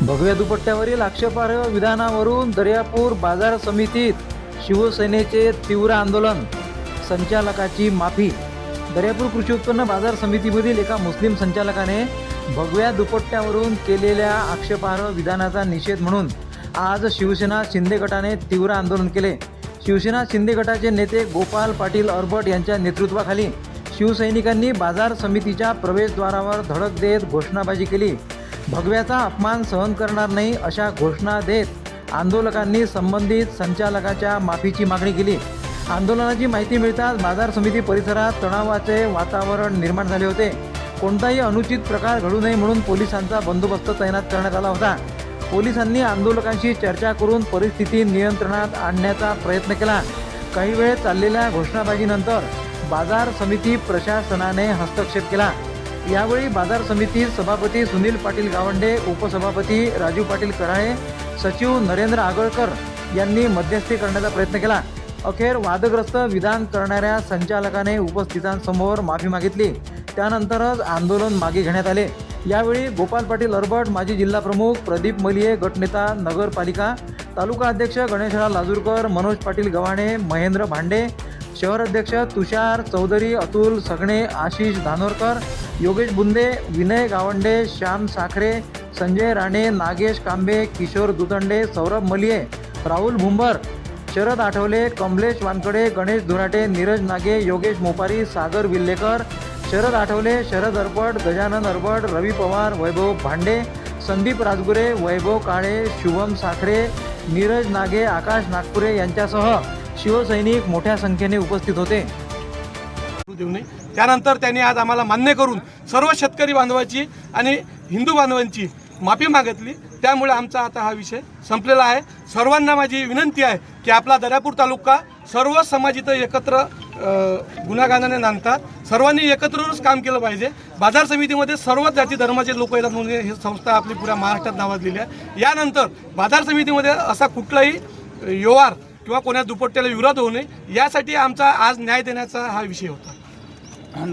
भगव्या दुपट्ट्यावरील आक्षेपार्ह विधानावरून दर्यापूर बाजार समितीत शिवसेनेचे तीव्र आंदोलन, संचालकाची माफी। दर्यापूर कृषी उत्पन्न बाजार समितीमधील एका मुस्लिम संचालकाने भगव्या दुपट्ट्यावरून केलेल्या आक्षेपार्ह विधानाचा निषेध म्हणून आज शिवसेना शिंदे गटाने तीव्र आंदोलन केले। शिवसेना शिंदे गटाचे नेते गोपाल पाटील अरबट यांच्या नेतृत्वाखाली शिवसैनिकांनी बाजार समितीच्या प्रवेशद्वारावर धडक देत घोषणाबाजी केली। भगव्याचा अपमान सहन करणार नाही अशा घोषणा देत आंदोलकांनी संबंधित संचालकाच्या माफीची मागणी केली। आंदोलनाची माहिती मिळताच बाजार समिती परिसरात तणावाचे वातावरण निर्माण झाले होते। कोणताही अनुचित प्रकार घडू नये म्हणून पोलिसांचा बंदोबस्त तैनात करण्यात आला होता। पोलिसांनी आंदोलकांशी चर्चा करून परिस्थिती नियंत्रणात आणण्याचा प्रयत्न केला। काही वेळ चाललेल्या घोषणाबाजीनंतर बाजार समिती प्रशासनाने हस्तक्षेप केला। यावेळी बाजार समिती सभापती सुनील पाटील गावंडे, उपसभापती राजू पाटील कराळे, सचिव नरेंद्र आगळकर यांनी मध्यस्थी करण्याचा प्रयत्न केला। अखेर वादग्रस्त विधान करणाऱ्या संचालकाने उपस्थितांसमोर माफी मागितली। त्यानंतरच आंदोलन मागे घेण्यात आले। यावेळी गोपाल पाटील अरबट, माजी जिल्हा प्रमुख प्रदीप मलिये, गटनेता नगरपालिका, तालुका अध्यक्ष गणेशराव लाजूरकर, मनोज पाटील गव्हाणे, महेंद्र भांडे, शहर अध्यक्ष तुषार चौधरी, अतुल सगणे, आशिष धानोरकर, योगेश बुंदे, विनय गावंडे, श्याम साखरे, संजय राणे, नागेश कांबे, किशोर दुतंडे, सौरभ मलिये, राहुल भुंबर, शरद आठवले, कमलेश वानकडे, गणेश धुराटे, नीरज नागे, योगेश मोपारी, सागर विल्लेकर, शरद आठवले, शरद अरबट, गजानन अरबट, रवी पवार, वैभव भांडे, संदीप राजगुरे, वैभव काळे, शुभम साखरे, नीरज नागे, आकाश नागपुरे यांच्यासह शिवसैनिक मोठ्या संख्येने उपस्थित होते। त्यानंतर त्यांनी आज आम्हाला मान्य करून सर्व शेतकरी बांधवाची आणि हिंदू बांधवांची माफी मागितली। त्यामुळे आमचा आता हा विषय संपलेला आहे। सर्वांना माझी विनंती आहे की आपला दर्यापूर तालुका सर्व समाज इथं एकत्र गुन्हेगाराने नांदतात। सर्वांनी एकत्रच काम केलं पाहिजे। बाजार समितीमध्ये सर्व जाती धर्माचे लोक येतात म्हणून ही संस्था आपली पुऱ्या महाराष्ट्रात नावाजलेली आहे। यानंतर बाजार समितीमध्ये असा कुठलाही व्यवहार किंवा कोणा दुपट्ट्याला विरोध होऊ नये यासाठी आमचा आज न्याय देण्याचा हा विषय होता।